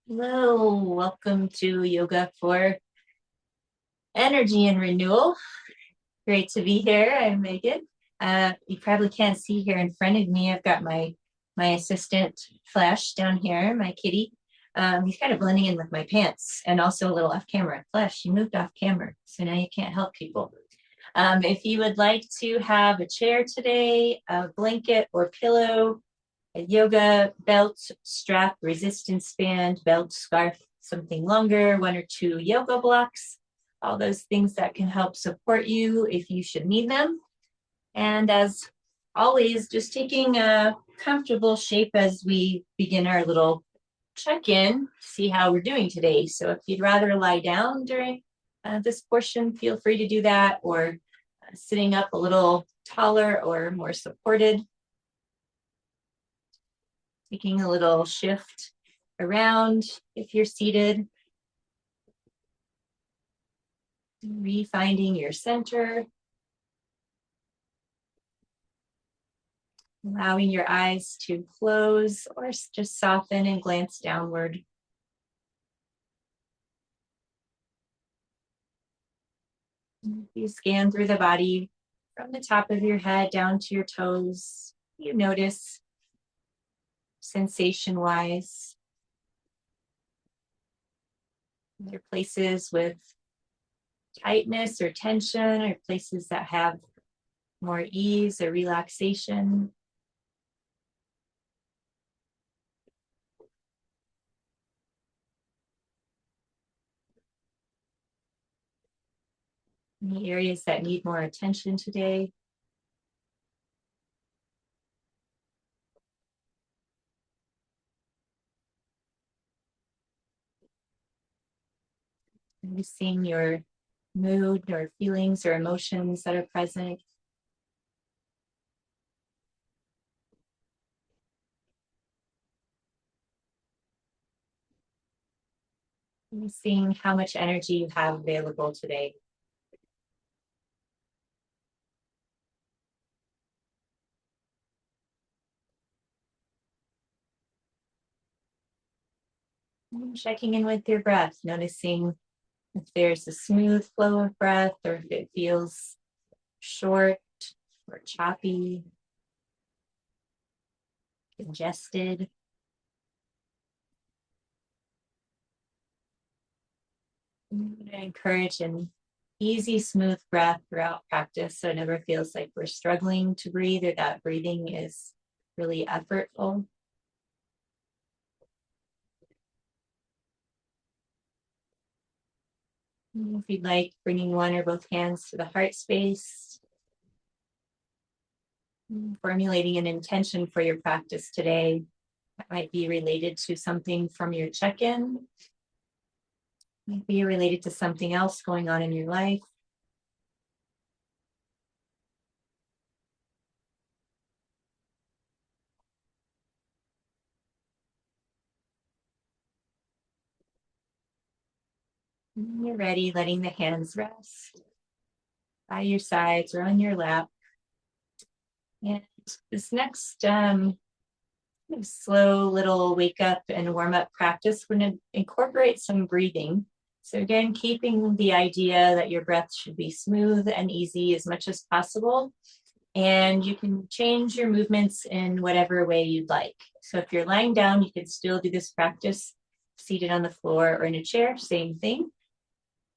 Hello, welcome to Yoga for Energy and Renewal. Great to be here. I'm Megan. You probably can't see here in front of me. I've got my assistant Flesh down here, my kitty. He's kind of blending in with my pants and also a little off camera. Flesh, you moved off camera, so now you can't help people. If you would like to have a chair today, a blanket or pillow, a yoga belt, strap, resistance band, belt, scarf, something longer, one or two yoga blocks, all those things that can help support you if you should need them. And as always, just taking a comfortable shape as we begin our little check-in, see how we're doing today. So if you'd rather lie down during this portion, feel free to do that, or sitting up a little taller or more supported. Taking a little shift around if you're seated. Refinding your center. Allowing your eyes to close or just soften and glance downward. You scan through the body from the top of your head down to your toes. You notice sensation-wise. There are places with tightness or tension, or places that have more ease or relaxation. Any areas that need more attention today? Noticing your mood or feelings or emotions that are present. Seeing how much energy you have available today. Checking in with your breath, noticing if there's a smooth flow of breath or if it feels short or choppy, congested. I encourage an easy, smooth breath throughout practice, so it never feels like we're struggling to breathe or that breathing is really effortful. If you'd like, bringing one or both hands to the heart space. Formulating an intention for your practice today. That might be related to something from your check-in. Might be related to something else going on in your life. When you're ready, letting the hands rest by your sides or on your lap. And this next slow little wake up and warm up practice, we're going to incorporate some breathing. So again, keeping the idea that your breath should be smooth and easy as much as possible. And you can change your movements in whatever way you'd like. So if you're lying down, you can still do this practice seated on the floor or in a chair, same thing.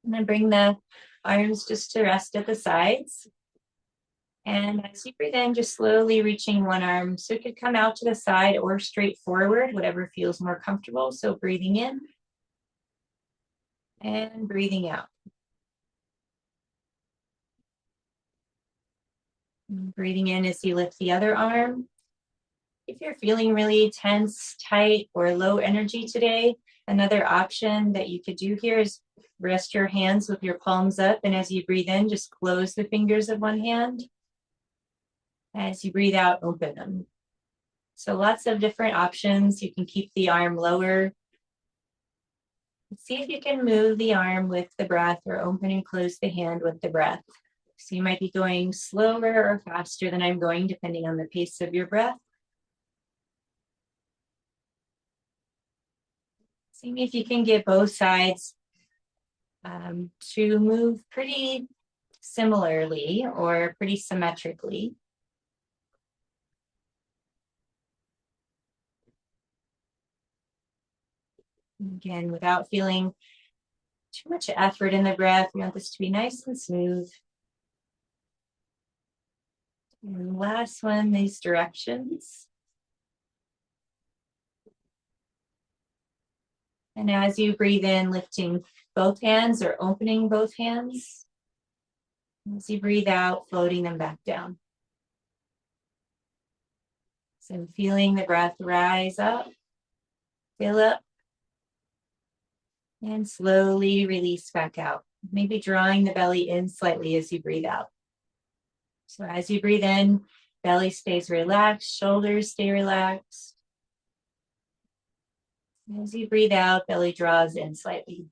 And then bring the arms just to rest at the sides. And as you breathe in, just slowly reaching one arm. So it could come out to the side or straight forward, whatever feels more comfortable. So breathing in and breathing out. And breathing in as you lift the other arm. If you're feeling really tense, tight, or low energy today, another option that you could do here is rest your hands with your palms up. And as you breathe in, just close the fingers of one hand. As you breathe out, open them. So lots of different options. You can keep the arm lower. See if you can move the arm with the breath or open and close the hand with the breath. So you might be going slower or faster than I'm going, depending on the pace of your breath. See if you can get both sides to move pretty similarly or pretty symmetrically. Again, without feeling too much effort in the breath, we want this to be nice and smooth. And last one, these directions. And as you breathe in, lifting both hands or opening both hands. As you breathe out, floating them back down. So feeling the breath rise up, fill up, and slowly release back out. Maybe drawing the belly in slightly as you breathe out. So as you breathe in, belly stays relaxed, shoulders stay relaxed. As you breathe out, belly draws in slightly.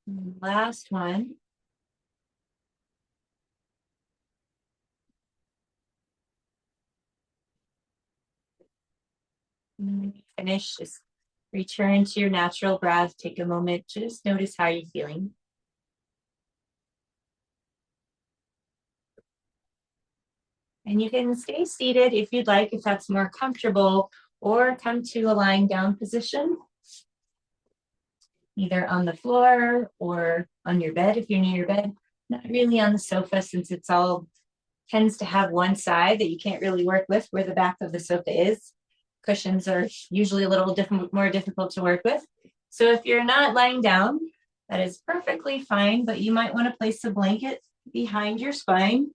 And last one. And when you finish, just return to your natural breath. Take a moment to just notice how you're feeling. And you can stay seated if you'd like, if that's more comfortable, or come to a lying down position, either on the floor or on your bed if you're near your bed. Not really on the sofa, since it's all tends to have one side that you can't really work with where the back of the sofa is. Cushions are usually a little more difficult to work with. So if you're not lying down, that is perfectly fine, but you might want to place a blanket behind your spine,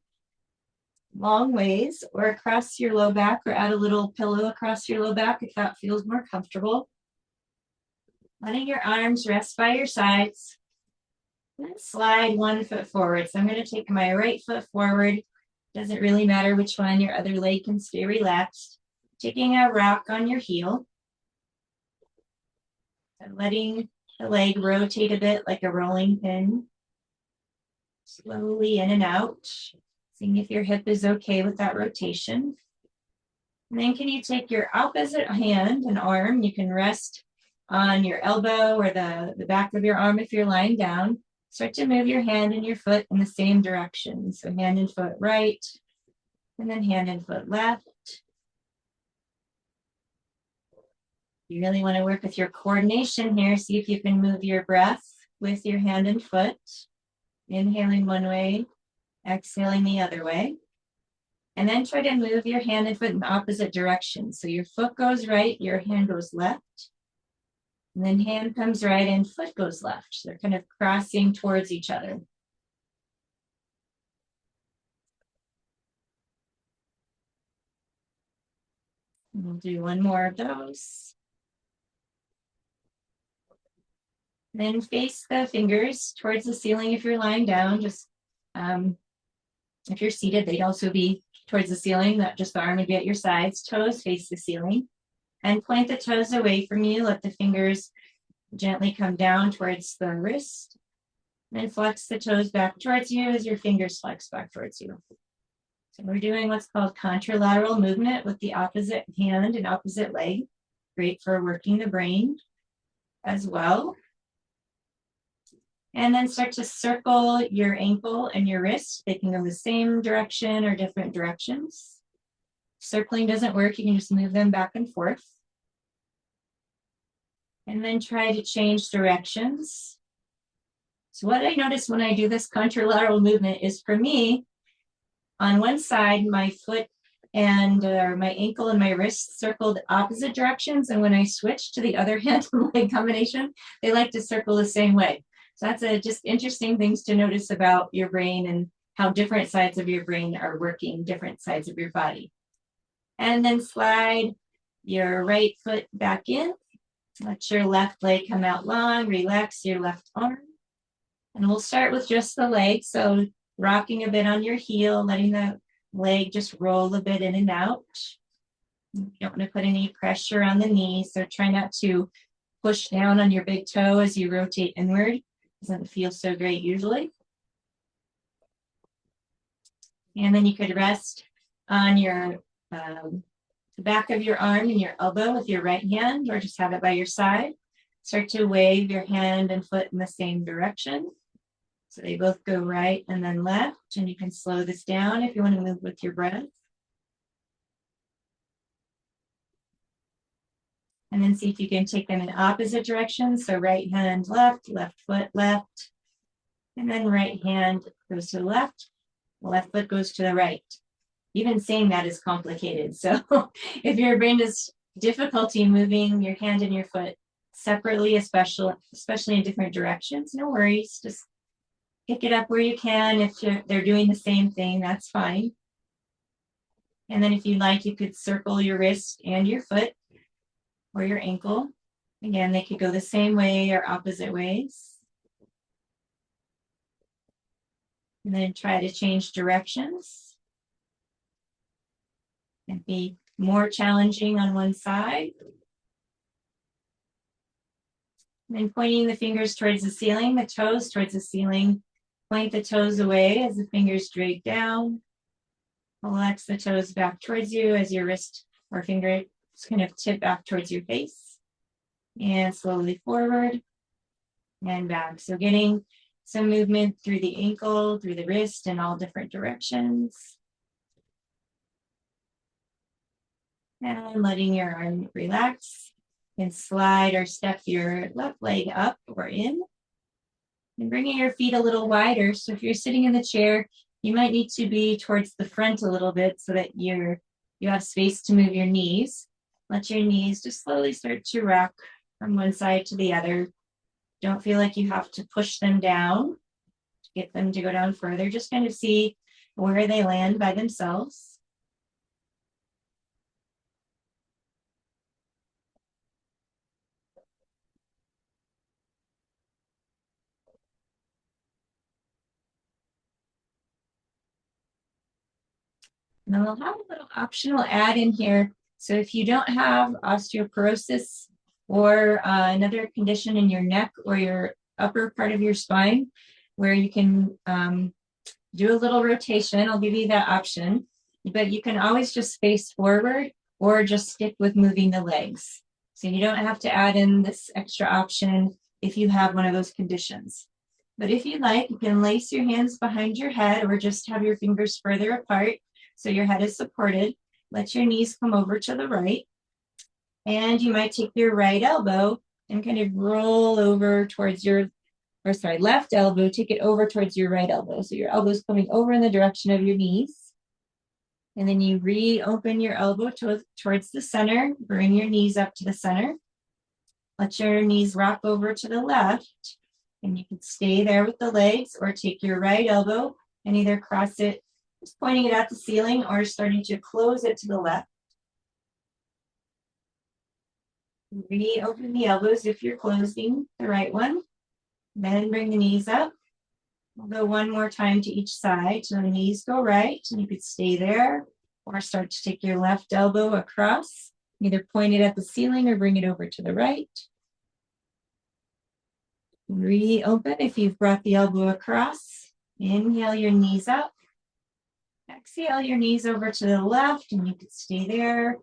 long ways, or across your low back, or add a little pillow across your low back if that feels more comfortable. Letting your arms rest by your sides. And slide one foot forward. So I'm going to take my right foot forward. Doesn't really matter which one, your other leg can stay relaxed. Taking a rock on your heel. And letting the leg rotate a bit like a rolling pin. Slowly in and out. Seeing if your hip is okay with that rotation. And then can you take your opposite hand and arm, you can rest on your elbow or the back of your arm if you're lying down. Start to move your hand and your foot in the same direction. So hand and foot right, and then hand and foot left. You really want to work with your coordination here. See if you can move your breath with your hand and foot. Inhaling one way, exhaling the other way. And then try to move your hand and foot in opposite directions. So your foot goes right, your hand goes left. And then hand comes right and foot goes left. So they're kind of crossing towards each other. And we'll do one more of those. Then face the fingers towards the ceiling if you're lying down. Just if you're seated, they'd also be towards the ceiling, not just the arm would be at your sides. Toes face the ceiling. And point the toes away from you. Let the fingers gently come down towards the wrist. Then flex the toes back towards you as your fingers flex back towards you. So we're doing what's called contralateral movement with the opposite hand and opposite leg. Great for working the brain as well. And then start to circle your ankle and your wrist. They can go the same direction or different directions. Circling doesn't work. You can just move them back and forth. And then try to change directions. So what I notice when I do this contralateral movement is, for me, on one side, my foot and my ankle and my wrist circled opposite directions. And when I switch to the other hand and leg combination, they like to circle the same way. So that's just interesting things to notice about your brain and how different sides of your brain are working, different sides of your body. And then slide your right foot back in. Let your left leg come out long. Relax your left arm. And we'll start with just the leg. So rocking a bit on your heel, letting the leg just roll a bit in and out. You don't want to put any pressure on the knee. So try not to push down on your big toe as you rotate inward. Doesn't feel so great usually. And then you could rest on your the back of your arm and your elbow with your right hand, or just have it by your side. Start to wave your hand and foot in the same direction. So they both go right and then left, and you can slow this down if you want to move with your breath. And then see if you can take them in opposite directions. So right hand left, left foot left, and then right hand goes to the left foot goes to the right. Even saying that is complicated. So if your brain has difficulty moving your hand and your foot separately, especially in different directions, no worries. Just pick it up where you can. If they're doing the same thing, that's fine. And then if you like, you could circle your wrist and your foot or your ankle. Again, they could go the same way or opposite ways. And then try to change directions and be more challenging on one side. And then pointing the fingers towards the ceiling, the toes towards the ceiling. Point the toes away as the fingers drag down. Relax the toes back towards you as your wrist or finger kind of tip back towards your face. And slowly forward and back. So getting some movement through the ankle, through the wrist, in all different directions. And letting your arm relax. And slide or step your left leg up or in. And bringing your feet a little wider. So if you're sitting in the chair, you might need to be towards the front a little bit so that you have space to move your knees. Let your knees just slowly start to rock from one side to the other. Don't feel like you have to push them down to get them to go down further. Just kind of see where they land by themselves. And then we'll have a little optional add in here. So if you don't have osteoporosis or another condition in your neck or your upper part of your spine where you can do a little rotation, I'll give you that option, but you can always just face forward or just stick with moving the legs. So you don't have to add in this extra option if you have one of those conditions. But if you like, you can lace your hands behind your head or just have your fingers further apart so your head is supported. Let your knees come over to the right. And you might take your right elbow and kind of roll over towards left elbow, take it over towards your right elbow. So your elbow's coming over in the direction of your knees. And then you reopen your elbow towards the center, bring your knees up to the center. Let your knees rock over to the left. And you can stay there with the legs or take your right elbow and either cross it, just pointing it at the ceiling or starting to close it to the left. Reopen the elbows if you're closing the right one. Then bring the knees up. We'll go one more time to each side. So the knees go right, and you could stay there or start to take your left elbow across. Either point it at the ceiling or bring it over to the right. Reopen if you've brought the elbow across. Inhale your knees up. Exhale your knees over to the left, and you could stay there.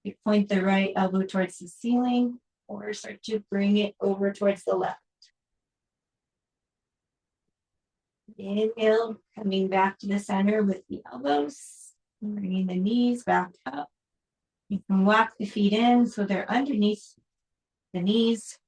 You point the right elbow towards the ceiling or start to bring it over towards the left. Inhale, coming back to the center with the elbows, bringing the knees back up. You can walk the feet in so they're underneath the knees,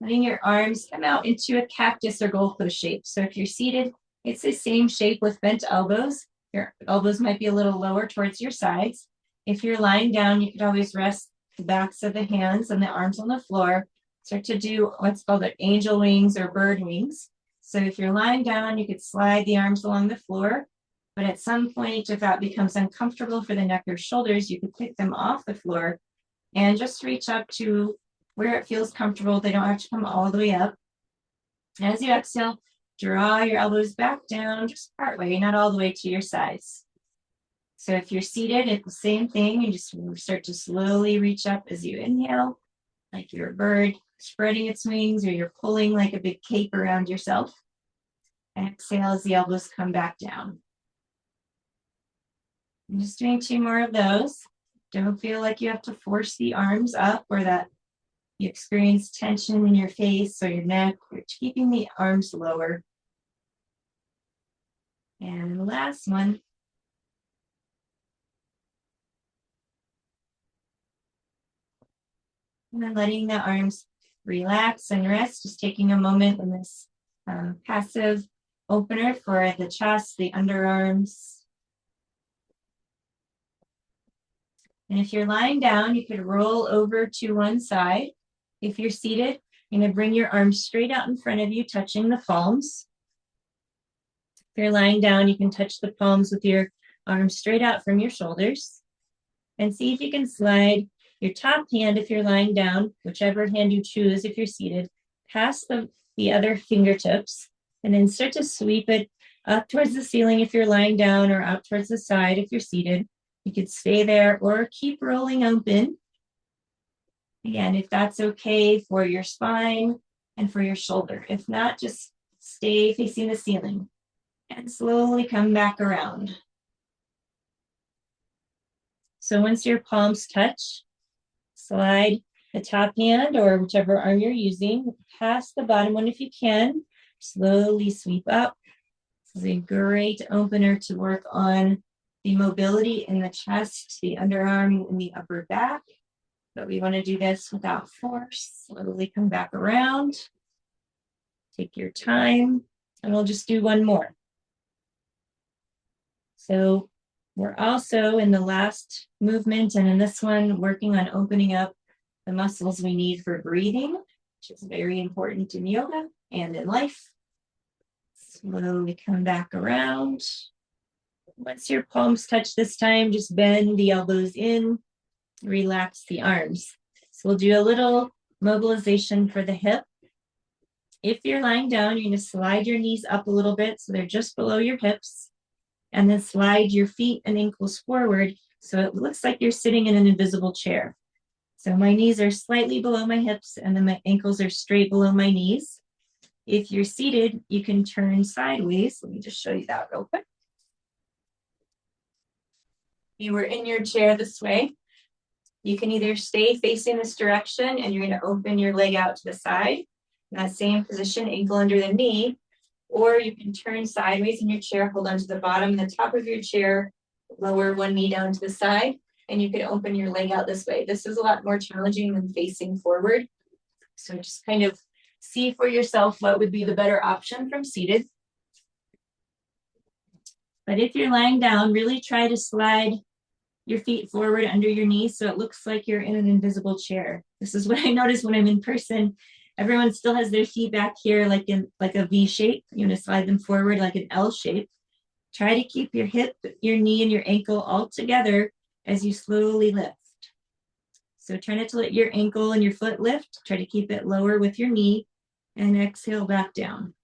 letting your arms come out into a cactus or goalpost shape. So if you're seated, it's the same shape with bent elbows. Your elbows might be a little lower towards your sides. If you're lying down, you could always rest the backs of the hands and the arms on the floor. Start to do what's called angel wings or bird wings. So if you're lying down, you could slide the arms along the floor. But at some point, if that becomes uncomfortable for the neck or shoulders, you could pick them off the floor and just reach up to where it feels comfortable. They don't have to come all the way up. As you exhale, draw your elbows back down, just part way, not all the way to your sides. So if you're seated, it's the same thing. You just start to slowly reach up as you inhale, like you're a bird spreading its wings, or you're pulling like a big cape around yourself. Exhale as the elbows come back down. I'm just doing 2 more of those. Don't feel like you have to force the arms up or that you experience tension in your face or your neck. You're keeping the arms lower. And the last one. And then letting the arms relax and rest, just taking a moment in this passive opener for the chest, the underarms. And if you're lying down, you could roll over to one side. If you're seated, you're going to bring your arms straight out in front of you, touching the palms. If you're lying down, you can touch the palms with your arms straight out from your shoulders. And see if you can slide your top hand if you're lying down, whichever hand you choose if you're seated, past the other fingertips, and then start to sweep it up towards the ceiling if you're lying down or out towards the side if you're seated. You could stay there or keep rolling open. Again, if that's okay for your spine and for your shoulder. If not, just stay facing the ceiling and slowly come back around. So once your palms touch, slide the top hand or whichever arm you're using past the bottom one if you can. Slowly sweep up. This is a great opener to work on the mobility in the chest, the underarm, and the upper back. But we want to do this without force. Slowly come back around. Take your time, and we'll just do one more. So we're also in the last movement, and in this one, working on opening up the muscles we need for breathing, which is very important in yoga and in life. Slowly come back around. Once your palms touch this time, just bend the elbows in, relax the arms. So we'll do a little mobilization for the hip. If you're lying down, you're going to slide your knees up a little bit so they're just below your hips, and then slide your feet and ankles forward so it looks like you're sitting in an invisible chair. So my knees are slightly below my hips, and then my ankles are straight below my knees. If you're seated, you can turn sideways. Let me just show you that real quick. You were in your chair this way. You can either stay facing this direction and you're going to open your leg out to the side. In that same position, ankle under the knee, or you can turn sideways in your chair, hold on to the bottom and the top of your chair, lower one knee down to the side, and you can open your leg out this way. This is a lot more challenging than facing forward. So just kind of see for yourself what would be the better option from seated. But if you're lying down, really try to slide your feet forward under your knees so it looks like you're in an invisible chair. This is what I notice when I'm in person. Everyone still has their feet back here like a V shape. You're going to slide them forward like an L shape. Try to keep your hip, your knee, and your ankle all together as you slowly lift. So try not to let your ankle and your foot lift. Try to keep it lower with your knee and exhale back down.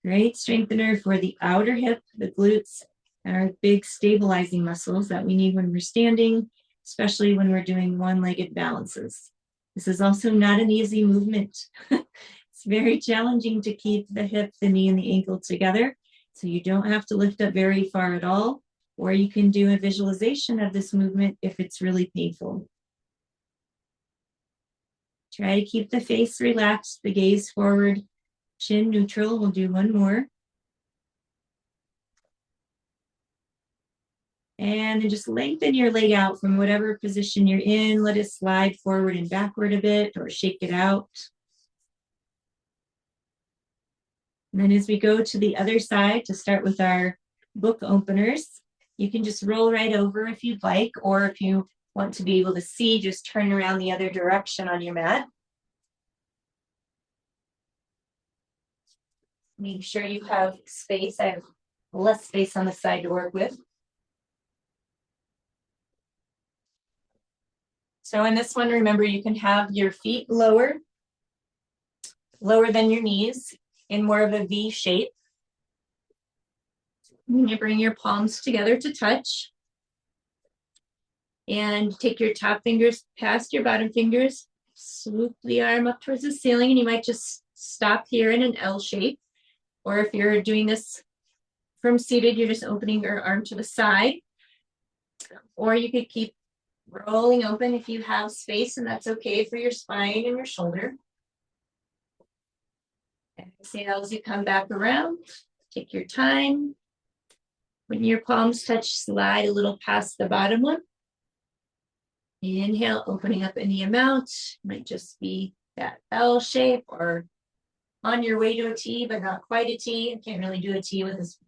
Great strengthener for the outer hip, the glutes, and our big stabilizing muscles that we need when we're standing, especially when we're doing one-legged balances. This is also not an easy movement. It's very challenging to keep the hip, the knee, and the ankle together. So you don't have to lift up very far at all, or you can do a visualization of this movement if it's really painful. Try to keep the face relaxed, the gaze forward, chin neutral. We'll do one more. And then just lengthen your leg out from whatever position you're in. Let it slide forward and backward a bit or shake it out. And then as we go to the other side to start with our book openers, you can just roll right over if you'd like, or if you want to be able to see, just turn around the other direction on your mat. Make sure you have space. I have less space on the side to work with. So in this one, remember, you can have your feet lower than your knees in more of a V shape. And you bring your palms together to touch. And take your top fingers past your bottom fingers. Swoop the arm up towards the ceiling, and you might just stop here in an L shape. Or if you're doing this from seated, you're just opening your arm to the side. Or you could keep rolling open if you have space, and that's okay for your spine and your shoulder. Exhale as you come back around. Take your time. When your palms touch, slide a little past the bottom one. Inhale, opening up any amount. Might just be that L shape or on your way to a T, but not quite a T. I can't really do a T with this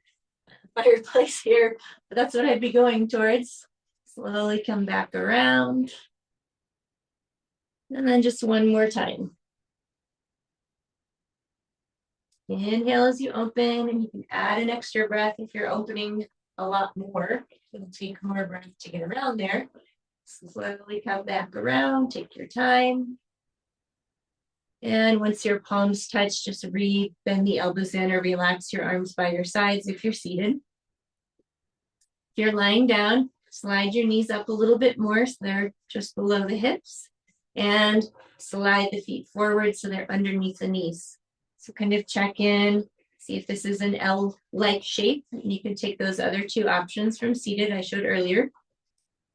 fireplace here, but that's what I'd be going towards. Slowly come back around. And then just one more time. Inhale as you open, and you can add an extra breath if you're opening a lot more. It'll take more breath to get around there. Slowly come back around, take your time. And once your palms touch, just bend the elbows in or relax your arms by your sides if you're seated. If you're lying down, slide your knees up a little bit more so they're just below the hips. And slide the feet forward so they're underneath the knees. So kind of check in, see if this is an L-like shape. And you can take those other two options from seated I showed earlier.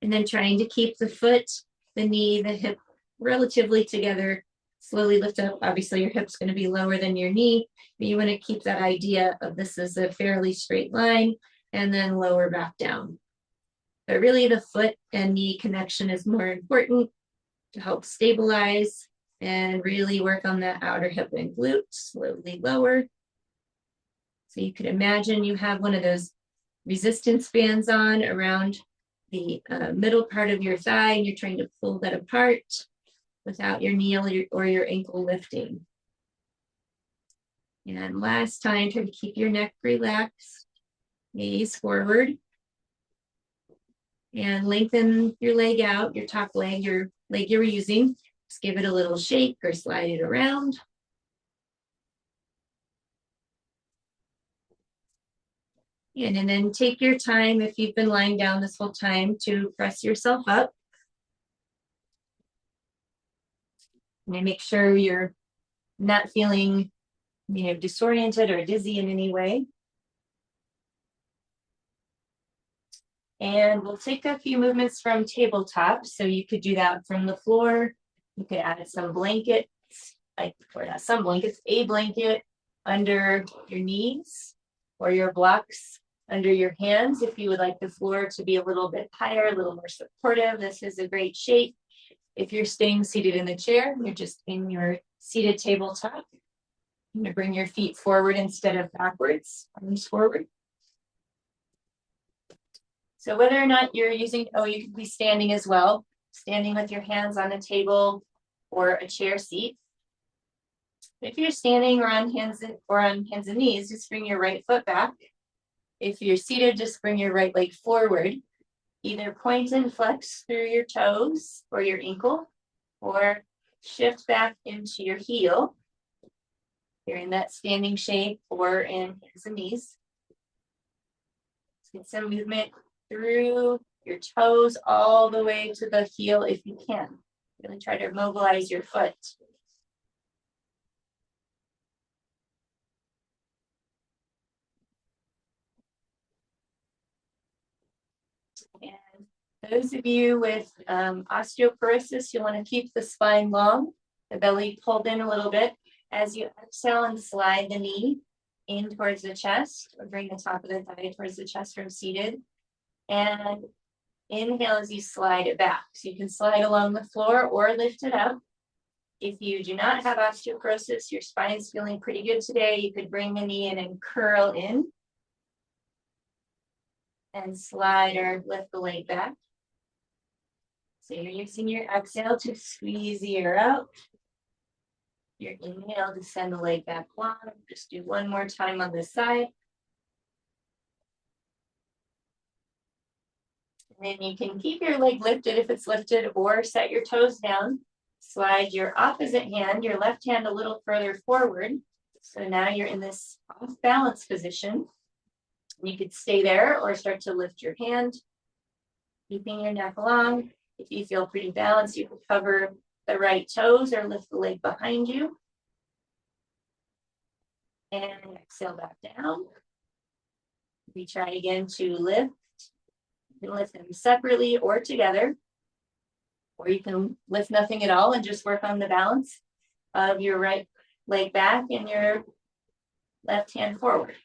And then trying to keep the foot, the knee, the hip relatively together. Slowly lift up. Obviously, your hip's going to be lower than your knee, but you want to keep that idea of this is a fairly straight line and then lower back down. But really, the foot and knee connection is more important to help stabilize and really work on that outer hip and glute. Slowly lower. So you could imagine you have one of those resistance bands on around the middle part of your thigh, and you're trying to pull that apart without your knee or your ankle lifting. And last time, try to keep your neck relaxed, gaze forward, and lengthen your leg out, your top leg, your leg you were using. Just give it a little shake or slide it around. And then take your time, if you've been lying down this whole time, to press yourself up. And make sure you're not feeling, disoriented or dizzy in any way. And we'll take a few movements from tabletop. So you could do that from the floor. You could add some blankets, a blanket under your knees or your blocks under your hands. If you would like the floor to be a little bit higher, a little more supportive, this is a great shape. If you're staying seated in the chair, you're just in your seated tabletop. You're going to bring your feet forward instead of backwards, arms forward. So whether or not you're using, you could be standing as well, standing with your hands on a table or a chair seat. If you're standing or on hands and knees, just bring your right foot back. If you're seated, just bring your right leg forward. Either point and flex through your toes or your ankle, or shift back into your heel. You're in that standing shape or in hands and knees. Let's get some movement through your toes all the way to the heel if you can. Really try to mobilize your foot. And those of you with osteoporosis, you'll want to keep the spine long, the belly pulled in a little bit. As you exhale and slide the knee in towards the chest, or bring the top of the thigh towards the chest from seated. And inhale as you slide it back. So you can slide along the floor or lift it up. If you do not have osteoporosis, your spine's feeling pretty good today, you could bring the knee in and curl in. And slide or lift the leg back. So you're using your exhale to squeeze the air out. Your inhale to send the leg back long. Just do one more time on this side. And then you can keep your leg lifted if it's lifted, or set your toes down. Slide your opposite hand, your left hand, a little further forward. So now you're in this off balance position. You could stay there or start to lift your hand, keeping your neck long. If you feel pretty balanced, you can cover the right toes or lift the leg behind you. And exhale back down. We try again to lift You can lift them separately or together, or you can lift nothing at all and just work on the balance of your right leg back and your left hand forward.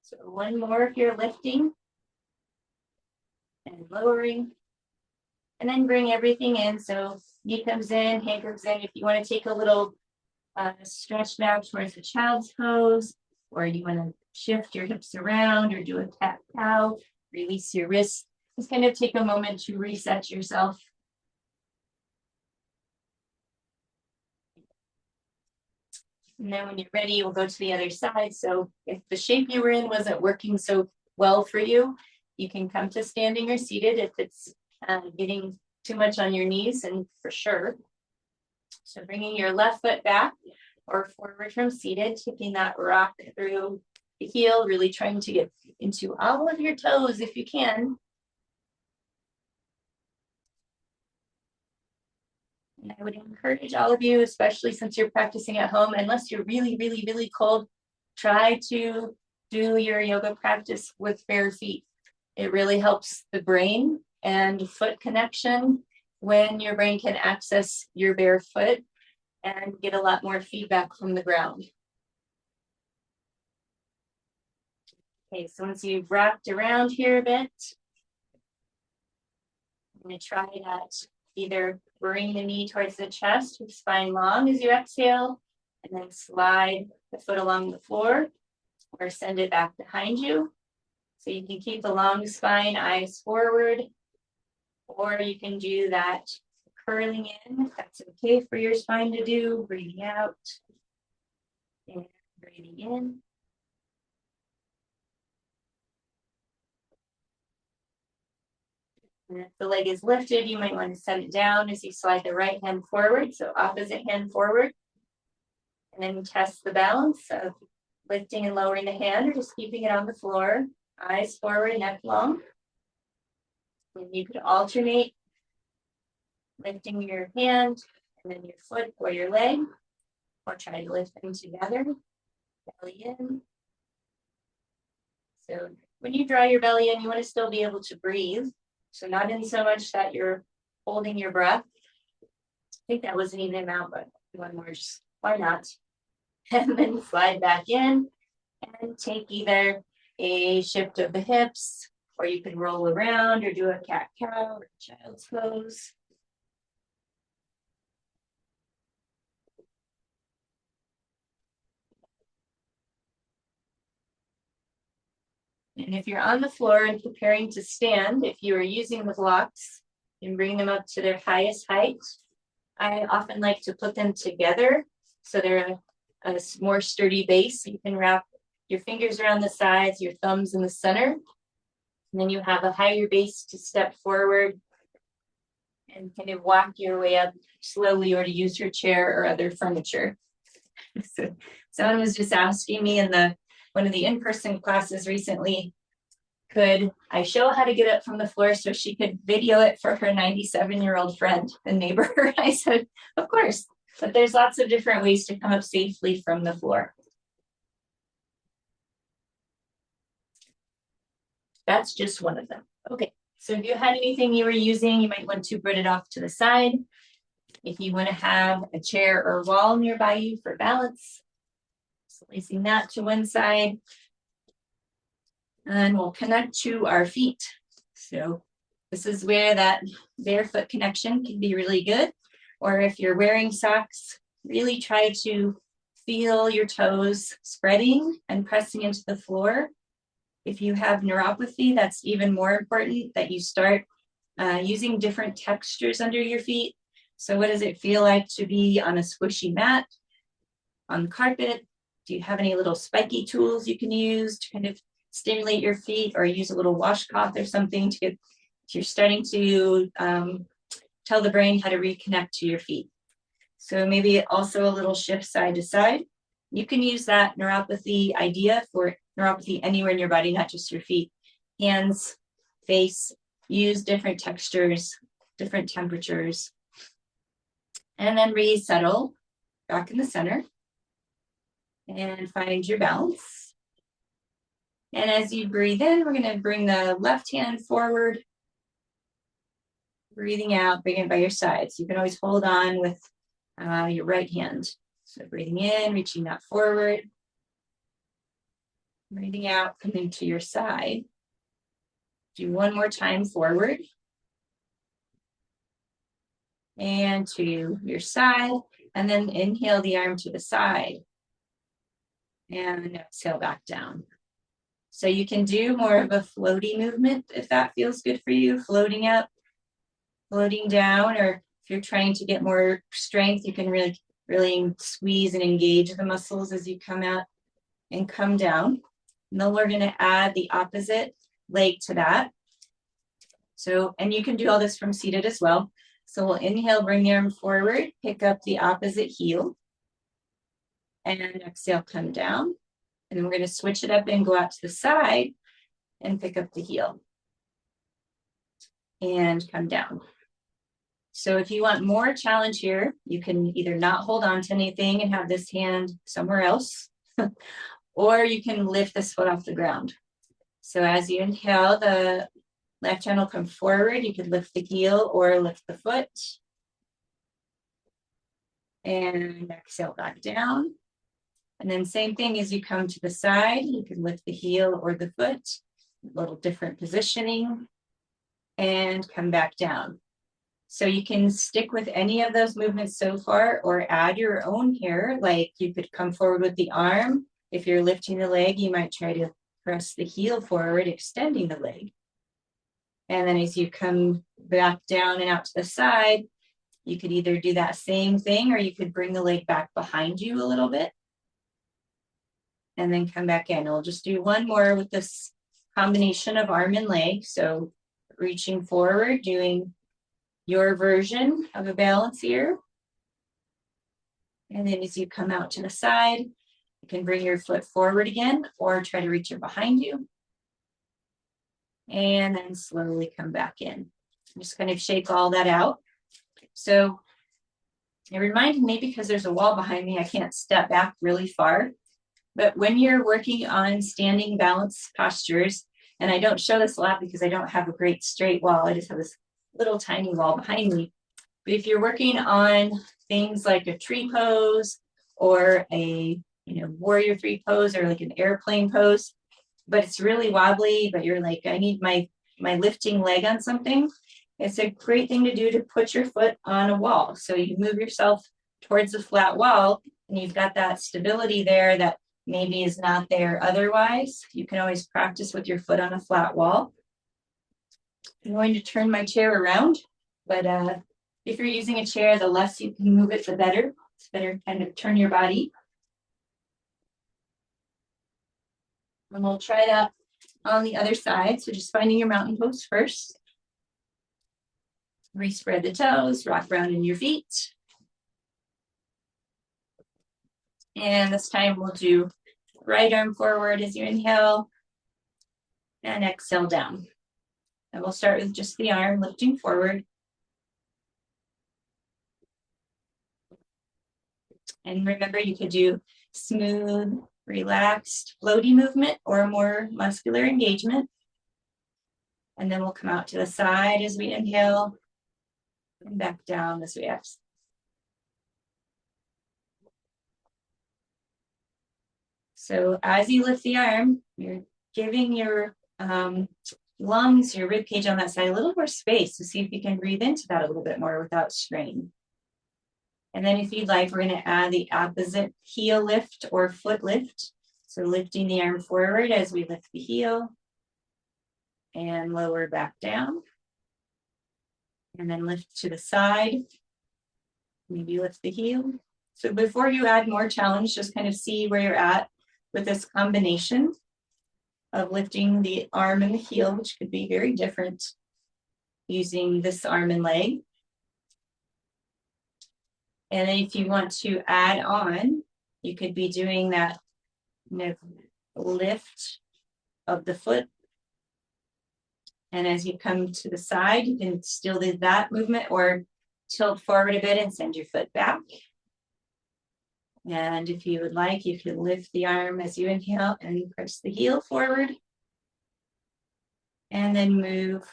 So one more if you're lifting and lowering, and then bring everything in. So knee comes in, hand comes in. If you want to take a little stretch back towards the child's pose, or you want to shift your hips around or do a cat cow, release your wrists. Just kind of take a moment to reset yourself. And then when you're ready, we'll go to the other side. So if the shape you were in wasn't working so well for you, you can come to standing or seated if it's getting too much on your knees, and for sure. So bringing your left foot back or forward from seated, taking that rock through the heel, really trying to get into all of your toes if you can. And I would encourage all of you, especially since you're practicing at home, unless you're really, really, really cold, try to do your yoga practice with bare feet. It really helps the brain and foot connection when your brain can access your bare foot and get a lot more feedback from the ground. Okay, so once you've wrapped around here a bit, I'm going to try that. Either bring the knee towards the chest with spine long as you exhale, and then slide the foot along the floor, or send it back behind you. So you can keep the long spine, eyes forward, or you can do that curling in, if that's okay for your spine to do. Breathing out and breathing in. And if the leg is lifted, you might want to set it down as you slide the right hand forward, so opposite hand forward. And then test the balance of lifting and lowering the hand, or just keeping it on the floor, eyes forward, neck long. And you could alternate lifting your hand and then your foot or your leg, or try to lift them together, belly in. So when you draw your belly in, you want to still be able to breathe. So not in so much that you're holding your breath. I think that was an even amount, but one more, just why not? And then slide back in and take either a shift of the hips, or you can roll around or do a cat cow or child's pose. And if you're on the floor and preparing to stand, if you are using the blocks, you can bring them up to their highest height. I often like to put them together so they're a more sturdy base. You can wrap your fingers around the sides, your thumbs in the center, and then you have a higher base to step forward and kind of walk your way up slowly, or to use your chair or other furniture. So someone was just asking me in one of the in-person classes recently, could I show how to get up from the floor so she could video it for her 97-year-old friend and neighbor? I said, of course, but there's lots of different ways to come up safely from the floor. That's just one of them. Okay, so if you had anything you were using, you might want to put it off to the side. If you want to have a chair or wall nearby you for balance, so placing that to one side. And we'll connect to our feet. So this is where that barefoot connection can be really good. Or if you're wearing socks, really try to feel your toes spreading and pressing into the floor. If you have neuropathy, that's even more important, that you start using different textures under your feet. So what does it feel like to be on a squishy mat, on the carpet? Do you have any little spiky tools you can use to kind of stimulate your feet, or use a little washcloth or something to get, you're starting to tell the brain how to reconnect to your feet. So maybe also a little shift side to side. You can use that neuropathy idea for neuropathy anywhere in your body, not just your feet. Hands, face, use different textures, different temperatures. And then resettle back in the center and find your balance. And as you breathe in, we're going to bring the left hand forward. Breathing out, bring it by your side. So you can always hold on with your right hand. So breathing in, reaching that forward. Breathing out, coming to your side. Do one more time forward. And to your side. And then inhale the arm to the side. And exhale back down. So you can do more of a floaty movement if that feels good for you. Floating up, floating down, or if you're trying to get more strength, you can really squeeze and engage the muscles as you come out and come down. And then we're going to add the opposite leg to that. So, and you can do all this from seated as well. So we'll inhale, bring the arm forward, pick up the opposite heel, and exhale, come down. And then we're going to switch it up and go out to the side and pick up the heel and come down. So if you want more challenge here, you can either not hold on to anything and have this hand somewhere else, or you can lift this foot off the ground. So as you inhale, the left hand will come forward. You could lift the heel or lift the foot. And exhale back down. And then same thing as you come to the side, you can lift the heel or the foot, a little different positioning, and come back down. So you can stick with any of those movements so far or add your own here. Like you could come forward with the arm. If you're lifting the leg, you might try to press the heel forward, extending the leg. And then as you come back down and out to the side, you could either do that same thing or you could bring the leg back behind you a little bit. And then come back in. We'll just do one more with this combination of arm and leg. So reaching forward, doing your version of a balance here. And then as you come out to the side, you can bring your foot forward again or try to reach it behind you. And then slowly come back in. Just kind of shake all that out. So it reminded me, because there's a wall behind me, I can't step back really far. But when you're working on standing balance postures, and I don't show this a lot because I don't have a great straight wall, I just have this little tiny wall behind me. But if you're working on things like a tree pose or a warrior three pose or like an airplane pose, but it's really wobbly, but you're like, I need my lifting leg on something, it's a great thing to do to put your foot on a wall. So you move yourself towards a flat wall and you've got that stability there that maybe is not there otherwise. You can always practice with your foot on a flat wall. I'm going to turn my chair around, but if you're using a chair, the less you can move it, the better. It's better to kind of turn your body. And we'll try that on the other side. So just finding your mountain pose first. Respread the toes, rock around in your feet. And this time we'll do right arm forward as you inhale and exhale down. And we'll start with just the arm lifting forward. And remember, you could do smooth, relaxed, floaty movement or more muscular engagement. And then we'll come out to the side as we inhale and back down as we exhale. So as you lift the arm, you're giving your lungs, your rib cage on that side, a little more space to see if you can breathe into that a little bit more without strain. And then if you'd like, we're going to add the opposite heel lift or foot lift. So lifting the arm forward as we lift the heel and lower back down. And then lift to the side. Maybe lift the heel. So before you add more challenge, just kind of see where you're at with this combination of lifting the arm and the heel, which could be very different using this arm and leg. And then if you want to add on, you could be doing that lift of the foot. And as you come to the side, you can still do that movement or tilt forward a bit and send your foot back. And if you would like, you can lift the arm as you inhale and press the heel forward And then move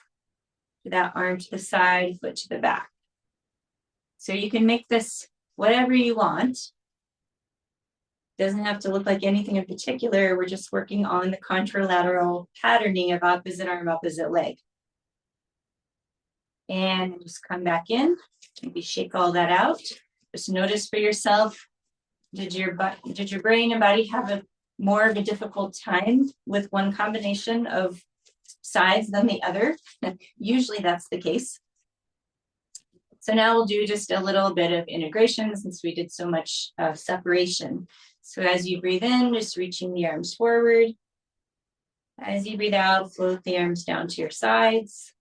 that arm to the side, foot to the back. So you can make this whatever you want. Doesn't have to look like anything in particular. We're just working on the contralateral patterning of opposite arm, opposite leg. And just come back in, maybe shake all that out. Just notice for yourself, did your brain and body have a more of a difficult time with one combination of sides than the other? Usually that's the case. So now we'll do just a little bit of integration since we did so much separation. So as you breathe in, just reaching the arms forward. As you breathe out, float the arms down to your sides.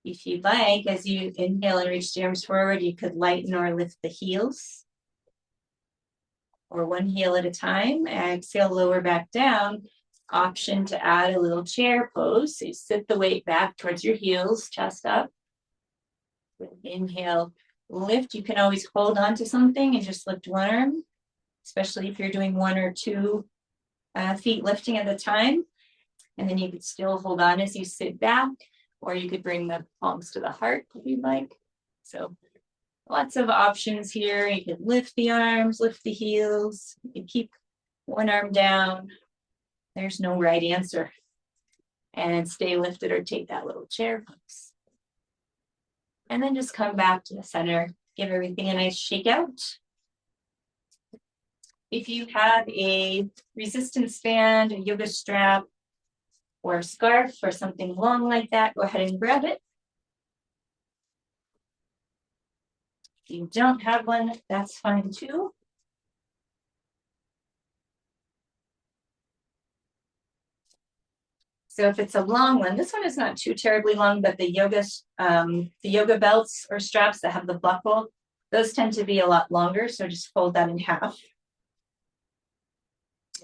If you'd like, as you inhale and reach the arms forward, you could lighten or lift the heels. Or one heel at a time. Exhale, lower back down. Option to add a little chair pose. So you sit the weight back towards your heels, chest up. Inhale, lift. You can always hold on to something and just lift one arm, especially if you're doing one or two feet lifting at a time. And then you could still hold on as you sit back, or you could bring the palms to the heart if you'd like. So lots of options here. You could lift the arms, lift the heels. You can keep one arm down. There's no right answer. And stay lifted or take that little chair pose. And then just come back to the center. Give everything a nice shake out. If you have a resistance band, a yoga strap, or a scarf, or something long like that, go ahead and grab it. If you don't have one, that's fine too. So if it's a long one, this one is not too terribly long, but the yoga belts or straps that have the buckle, those tend to be a lot longer. So just fold that in half.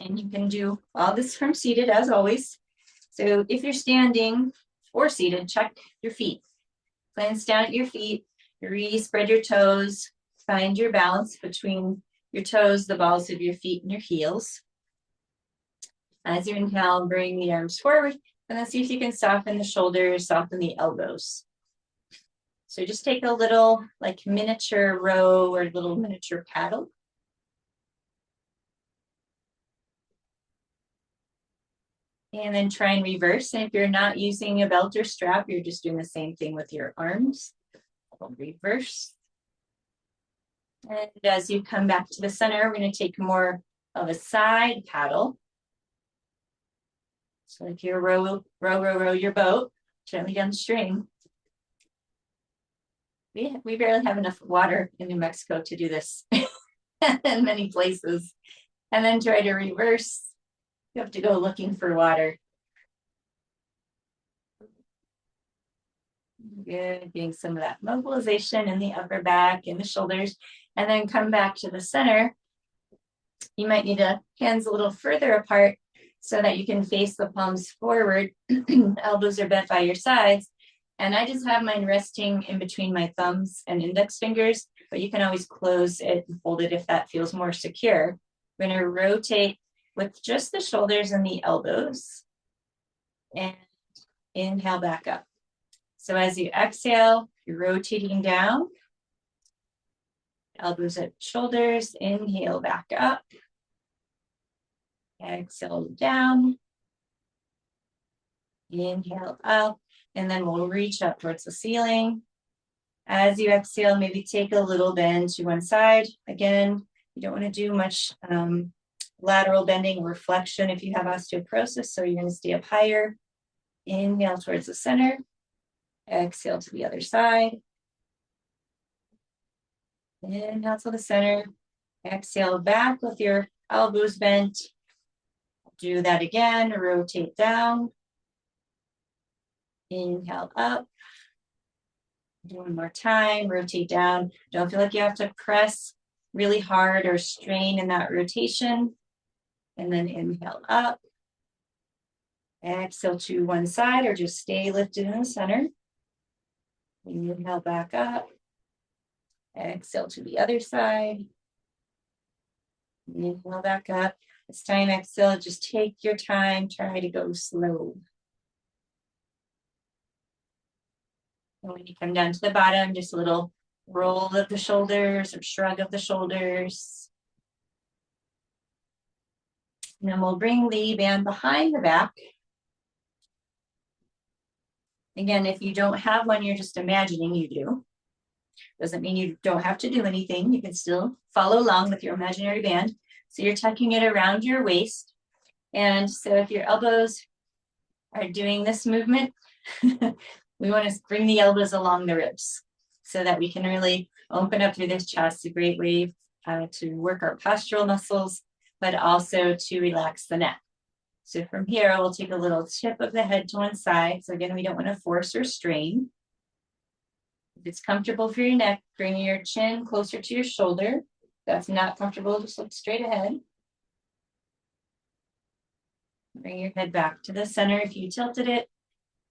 And you can do all this from seated as always. So if you're standing or seated, check your feet. Glance down at your feet, re-spread your toes, find your balance between your toes, the balls of your feet, and your heels. As you inhale, bring the arms forward, and then see if you can soften the shoulders, soften the elbows. So just take a little like miniature row or little miniature paddle. And then try and reverse. And if you're not using a belt or strap, you're just doing the same thing with your arms. Reverse. And as you come back to the center, we're going to take more of a side paddle. So if you're row your boat gently down the stream. We barely have enough water in New Mexico to do this in many places. And then try to reverse. You have to go looking for water. Good, getting some of that mobilization in the upper back, in the shoulders, and then come back to the center. You might need hands a little further apart so that you can face the palms forward. Elbows are bent by your sides. And I just have mine resting in between my thumbs and index fingers, but you can always close it and fold it if that feels more secure. We're going to rotate with just the shoulders and the elbows. And inhale back up. So as you exhale, you're rotating down. Elbows at shoulders, inhale back up. Exhale down. Inhale up. And then we'll reach up towards the ceiling. As you exhale, maybe take a little bend to one side. Again, you don't want to do much lateral bending or reflection if you have osteoporosis, so you're going to stay up higher. Inhale towards the center. Exhale to the other side. Inhale to the center. Exhale back with your elbows bent. Do that again. Rotate down. Inhale up. Do one more time. Rotate down. Don't feel like you have to press really hard or strain in that rotation. And then inhale up. Exhale to one side or just stay lifted in the center. Inhale back up. Exhale to the other side. Inhale back up. This time exhale, just take your time. Try to go slow. And when you come down to the bottom, just a little roll of the shoulders or shrug of the shoulders. And then we'll bring the band behind the back. Again, if you don't have one, you're just imagining you do. Doesn't mean you don't have to do anything. You can still follow along with your imaginary band. So you're tucking it around your waist. And so if your elbows are doing this movement, we want to bring the elbows along the ribs so that we can really open up through this chest. A great way to work our postural muscles, but also to relax the neck. So from here, we'll take a little tip of the head to one side. So again, we don't want to force or strain. If it's comfortable for your neck, bring your chin closer to your shoulder. If that's not comfortable, just look straight ahead. Bring your head back to the center if you tilted it.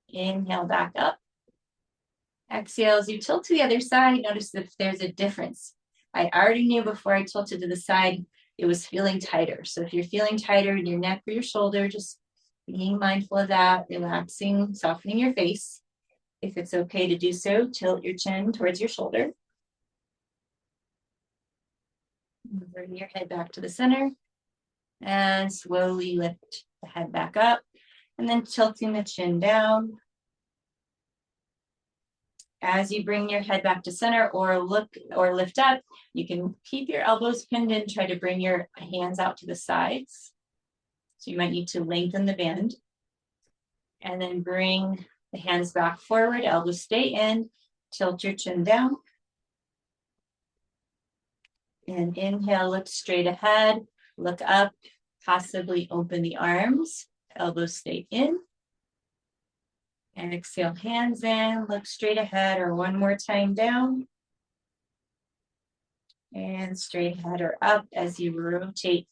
Inhale back up. Exhale as you tilt to the other side. Notice if there's a difference. I already knew before I tilted to the side, it was feeling tighter. So if you're feeling tighter in your neck or your shoulder, just being mindful of that, relaxing, softening your face. If it's okay to do so, tilt your chin towards your shoulder. Bring your head back to the center and slowly lift the head back up and then tilting the chin down. As you bring your head back to center or lift up, you can keep your elbows pinned in, try to bring your hands out to the sides. So you might need to lengthen the band and then bring the hands back forward, elbows stay in, tilt your chin down. And inhale, look straight ahead, look up, possibly open the arms, elbows stay in. And exhale, hands in, look straight ahead or one more time down. And straight ahead or up as you rotate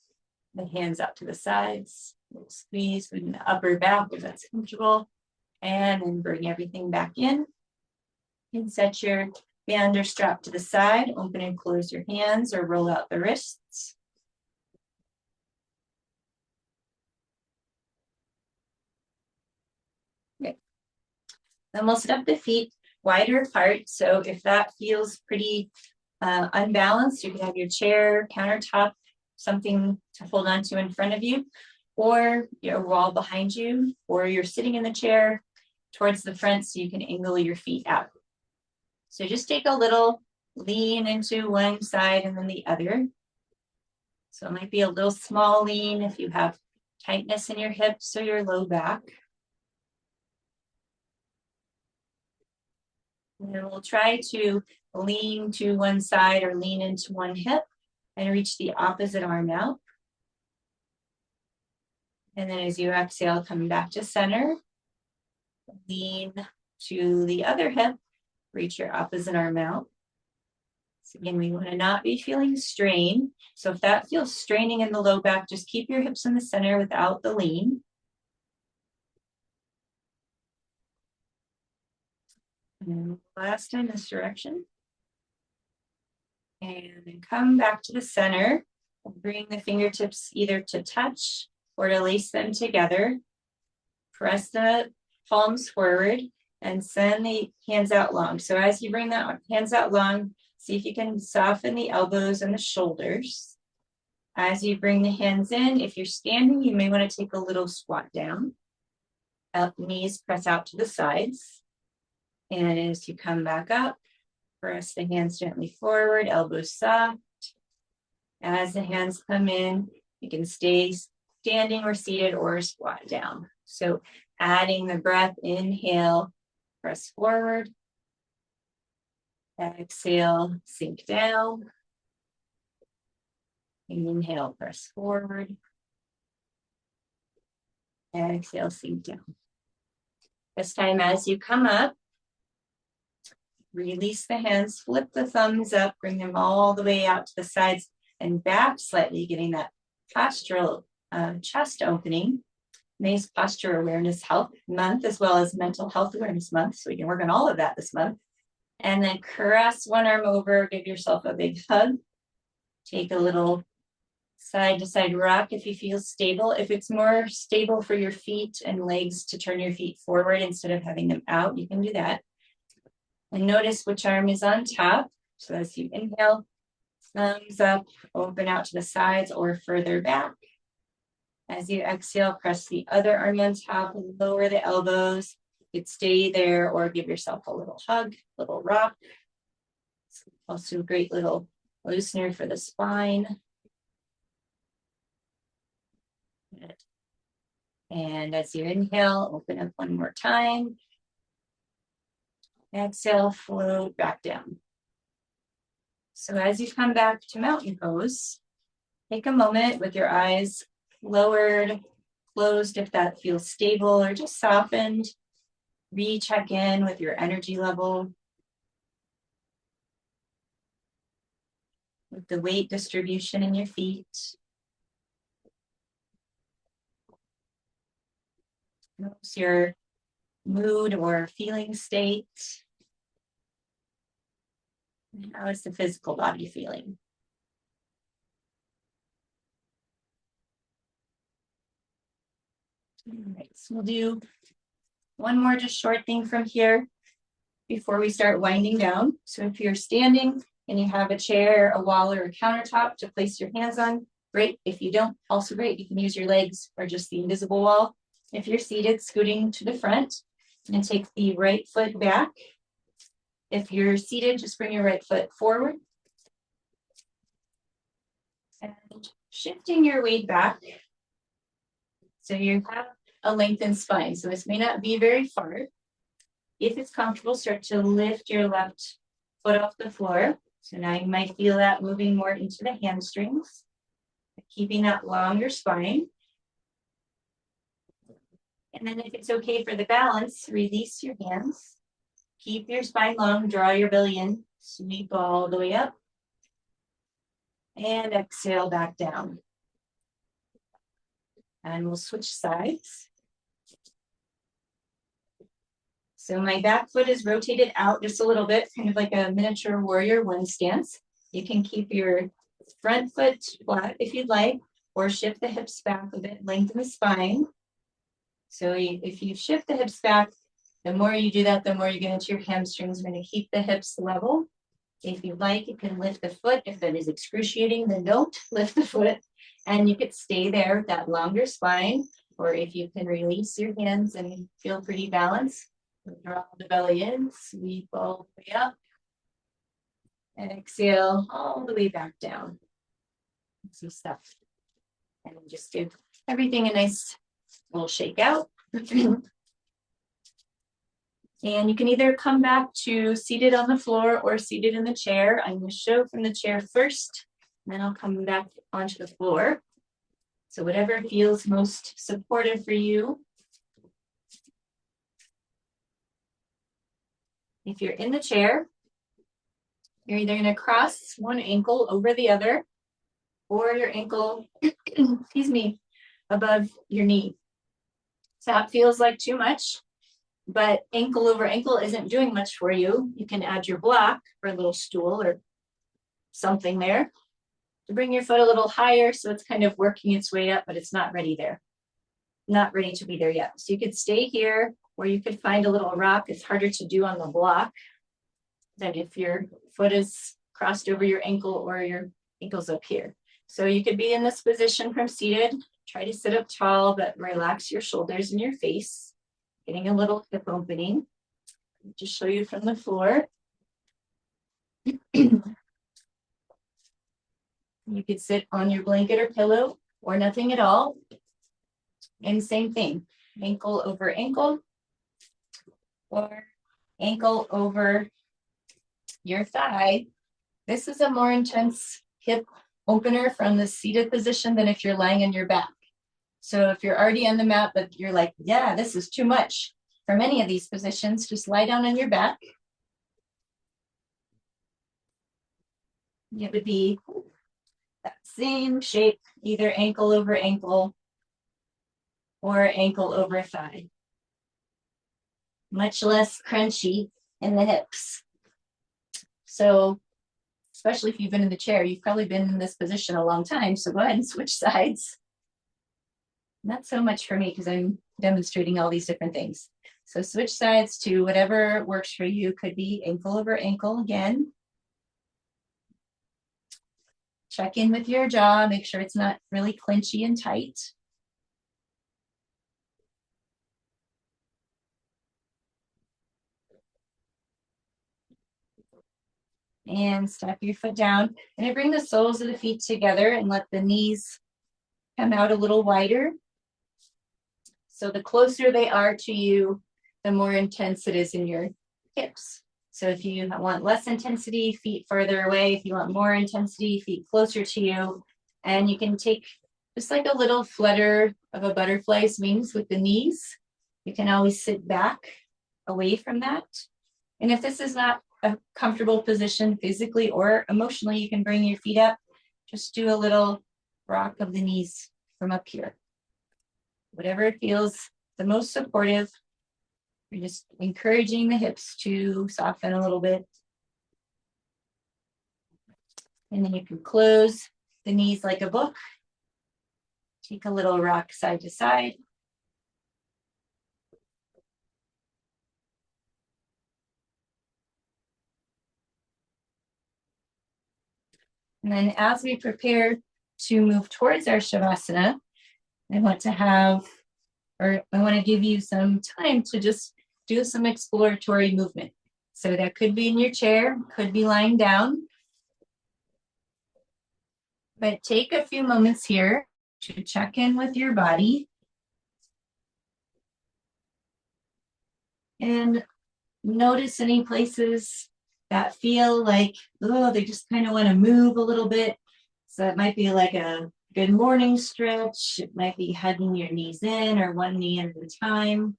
the hands out to the sides. We'll squeeze in the upper back if that's comfortable. And then bring everything back in. And set your band or strap to the side. Open and close your hands or roll out the wrists. Okay. Then we'll step the feet wider apart. So if that feels pretty unbalanced, you can have your chair, countertop, something to hold on to in front of you, or your wall behind you, or you're sitting in the chair towards the front so you can angle your feet out. So just take a little lean into one side and then the other. So it might be a little small lean if you have tightness in your hips or your low back. And then we'll try to lean to one side or lean into one hip and reach the opposite arm out. And then as you exhale, come back to center. Lean to the other hip, reach your opposite arm out. So again, we want to not be feeling strain. So if that feels straining in the low back, just keep your hips in the center without the lean. And last time this direction. And then come back to the center. Bring the fingertips either to touch or to lace them together. Press the palms forward and send the hands out long. So as you bring the hands out long, see if you can soften the elbows and the shoulders. As you bring the hands in, if you're standing, you may want to take a little squat down. Up, knees press out to the sides. And as you come back up, press the hands gently forward, elbows soft. As the hands come in, you can stay standing or seated or squat down. So adding the breath, inhale, press forward. Exhale, sink down. Inhale, press forward. Exhale, sink down. This time as you come up, release the hands, flip the thumbs up, bring them all the way out to the sides and back slightly, getting that postural chest opening. May's Posture Awareness Health Month, as well as Mental Health Awareness Month. So we can work on all of that this month. And then caress one arm over, give yourself a big hug. Take a little side to side rock if you feel stable. If it's more stable for your feet and legs to turn your feet forward instead of having them out, you can do that. And notice which arm is on top. So as you inhale, thumbs up, open out to the sides or further back. As you exhale, press the other arm on top, lower the elbows. You could stay there or give yourself a little hug, little rock. It's also a great little loosener for the spine. Good. And as you inhale, open up one more time. Exhale, float back down. So as you come back to mountain pose, take a moment with your eyes lowered, closed if that feels stable, or just softened. Recheck in with your energy level, with the weight distribution in your feet. Notice your mood or feeling state. How is the physical body feeling? All right, so we'll do one more just short thing from here before we start winding down. So if you're standing and you have a chair, a wall, or a countertop to place your hands on, great. If you don't, also great. You can use your legs or just the invisible wall. If you're seated, scooting to the front and take the right foot back. If you're seated, just bring your right foot forward. And shifting your weight back. So you have a lengthened spine. So this may not be very far. If it's comfortable, start to lift your left foot off the floor. So now you might feel that moving more into the hamstrings, keeping that longer spine. And then if it's okay for the balance, release your hands. Keep your spine long, draw your belly in, sweep all the way up. And exhale back down. And we'll switch sides. So my back foot is rotated out just a little bit, kind of like a miniature warrior one stance. You can keep your front foot flat if you'd like, or shift the hips back a bit, lengthen the spine. So if you shift the hips back, the more you do that, the more you get into your hamstrings. We're going to keep the hips level. If you like, you can lift the foot. If that is excruciating, then don't lift the foot. And you could stay there with that longer spine. Or if you can release your hands and feel pretty balanced, draw the belly in, sweep all the way up. And exhale all the way back down. Some stuff. And just give everything a nice little shake out. And you can either come back to seated on the floor or seated in the chair. I'm going to show from the chair first, and then I'll come back onto the floor. So whatever feels most supportive for you. If you're in the chair, you're either going to cross one ankle over the other, or your ankle, excuse me, above your knee. So that feels like too much. But ankle over ankle isn't doing much for you. You can add your block or a little stool or something there to bring your foot a little higher so it's kind of working its way up, but it's not ready there. Not ready to be there yet. So you could stay here, or you could find a little rock. It's harder to do on the block than if your foot is crossed over your ankle or your ankle's up here. So you could be in this position from seated. Try to sit up tall, but relax your shoulders and your face. Getting a little hip opening. Just show you from the floor. You could sit on your blanket or pillow or nothing at all. And same thing, ankle over ankle or ankle over your thigh. This is a more intense hip opener from the seated position than if you're lying on your back. So if you're already on the mat, but you're like, yeah, this is too much. From any of these positions, just lie down on your back. It would be that same shape, either ankle over ankle or ankle over thigh. Much less crunchy in the hips. So especially if you've been in the chair, you've probably been in this position a long time. So go ahead and switch sides. Not so much for me because I'm demonstrating all these different things. So switch sides to whatever works for you. Could be ankle over ankle again. Check in with your jaw, make sure it's not really clenchy and tight. And step your foot down. And bring the soles of the feet together and let the knees come out a little wider. So the closer they are to you, the more intense it is in your hips. So if you want less intensity, feet further away. If you want more intensity, feet closer to you. And you can take just like a little flutter of a butterfly's wings with the knees. You can always sit back away from that. And if this is not a comfortable position physically or emotionally, you can bring your feet up. Just do a little rock of the knees from up here. Whatever feels the most supportive. You're just encouraging the hips to soften a little bit. And then you can close the knees like a book. Take a little rock side to side. And then as we prepare to move towards our Shavasana, I want to give you some time to just do some exploratory movement. So that could be in your chair, could be lying down. But take a few moments here to check in with your body. And notice any places that feel like, oh, they just kind of want to move a little bit. So it might be like a good morning stretch. It might be hugging your knees in or one knee at a time.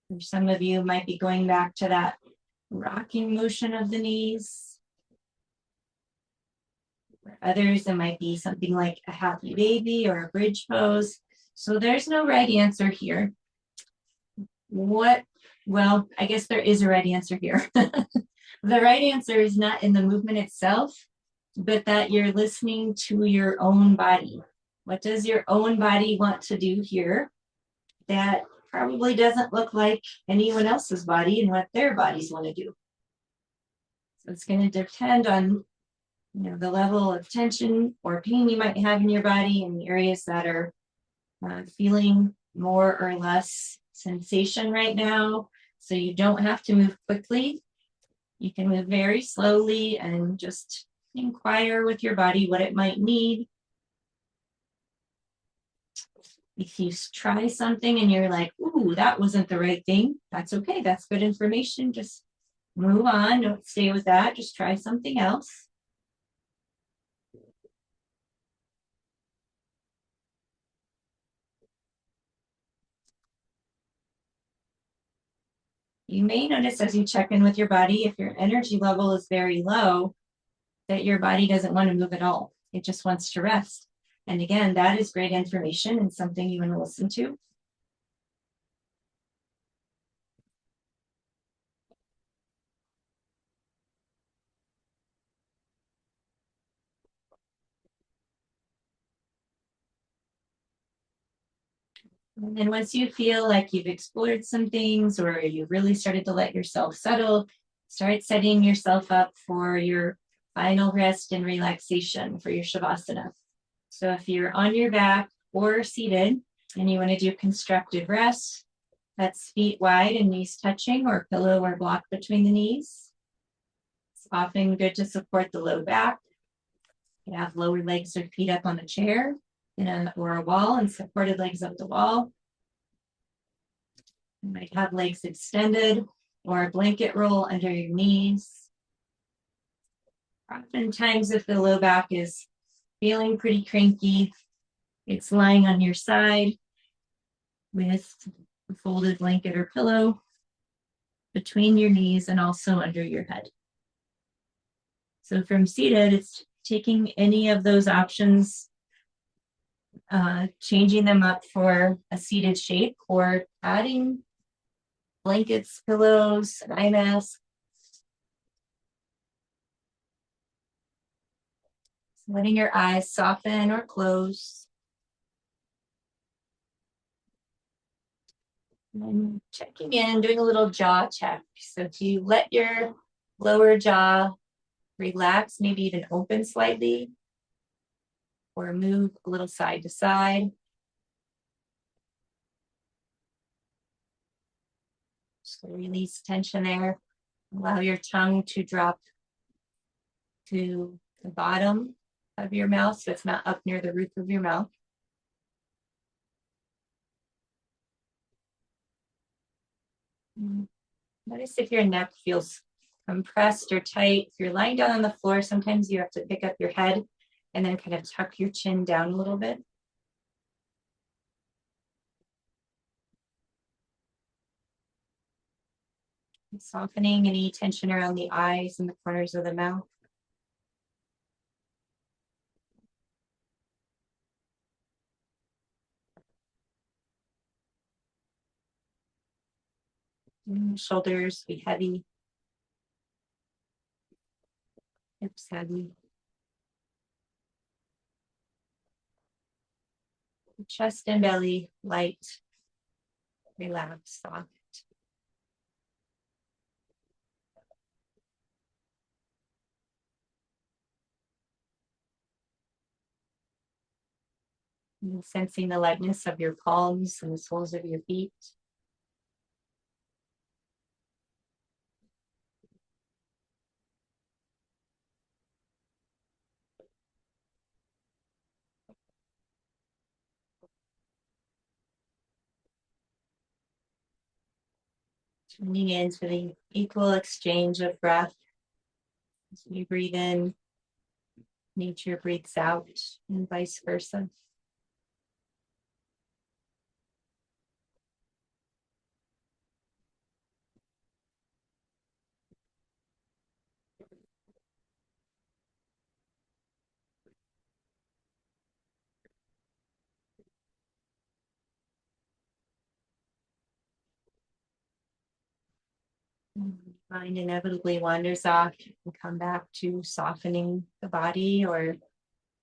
For some of you might be going back to that rocking motion of the knees. For others, it might be something like a happy baby or a bridge pose. So there's no right answer here. Well, I guess there is a right answer here. The right answer is not in the movement itself, but that you're listening to your own body. What does your own body want to do here that probably doesn't look like anyone else's body and what their bodies want to do? So it's going to depend on the level of tension or pain you might have in your body and the areas that are feeling more or less sensation right now. So you don't have to move quickly. You can move very slowly and just inquire with your body what it might need. If you try something and you're like, ooh, that wasn't the right thing, that's okay. That's good information. Just move on. Don't stay with that. Just try something else. You may notice as you check in with your body, if your energy level is very low, that your body doesn't want to move at all. It just wants to rest. And again, that is great information and something you want to listen to. And then once you feel like you've explored some things or you've really started to let yourself settle, start setting yourself up for your final rest and relaxation for your Shavasana. So if you're on your back or seated and you want to do constructive rest, that's feet wide and knees touching or pillow or block between the knees. It's often good to support the low back. You can have lower legs or feet up on the chair or a wall and supported legs up the wall. You might have legs extended or a blanket roll under your knees. Oftentimes, if the low back is feeling pretty cranky, it's lying on your side with a folded blanket or pillow between your knees and also under your head. So from seated, it's taking any of those options, changing them up for a seated shape or adding blankets, pillows, an eye mask. Letting your eyes soften or close. And then checking in, doing a little jaw check. So if you let your lower jaw relax, maybe even open slightly, or move a little side to side. So release tension there. Allow your tongue to drop to the bottom of your mouth, so it's not up near the roof of your mouth. Notice if your neck feels compressed or tight. If you're lying down on the floor, sometimes you have to pick up your head and then kind of tuck your chin down a little bit. Softening any tension around the eyes and the corners of the mouth. Shoulders be heavy. Hips heavy. Chest and belly light, relaxed, soft. And sensing the lightness of your palms and the soles of your feet. Tuning into the equal exchange of breath. As you breathe in, nature breathes out, and vice versa. Mind inevitably wanders off and come back to softening the body or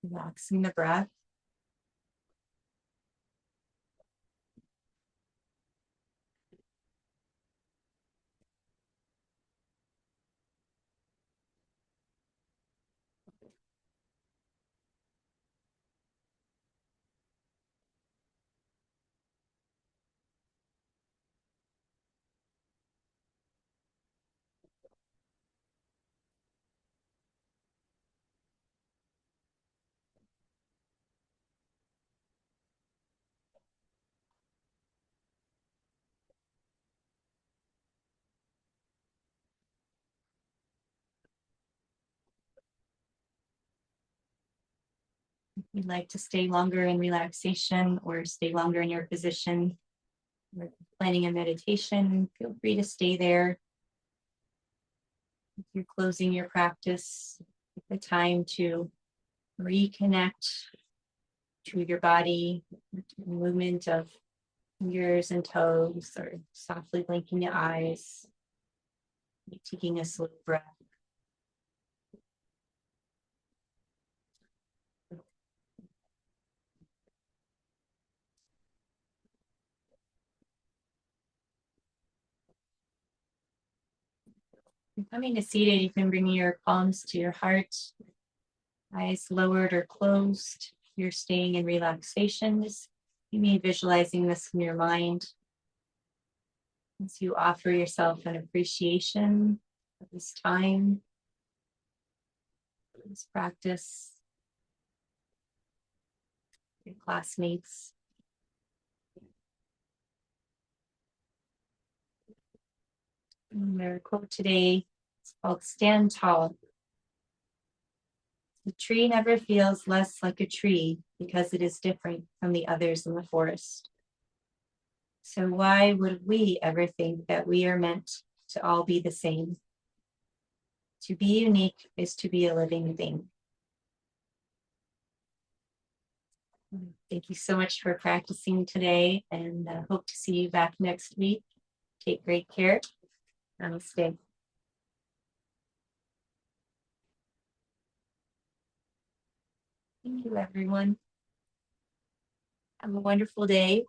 relaxing the breath. If you'd like to stay longer in relaxation or stay longer in your position, or planning a meditation, feel free to stay there. If you're closing your practice, take the time to reconnect to your body, movement of fingers and toes, or softly blinking your eyes, taking a slow breath. Coming to seated, you can bring your palms to your heart, eyes lowered or closed. You're staying in relaxation. You may be visualizing this in your mind as you offer yourself an appreciation of this time, this practice, your classmates. And their quote today is called "Stand Tall." The tree never feels less like a tree because it is different from the others in the forest. So why would we ever think that we are meant to all be the same? To be unique is to be a living thing. Thank you so much for practicing today, and hope to see you back next week. Take great care. Namaste. Thank you, everyone. Have a wonderful day.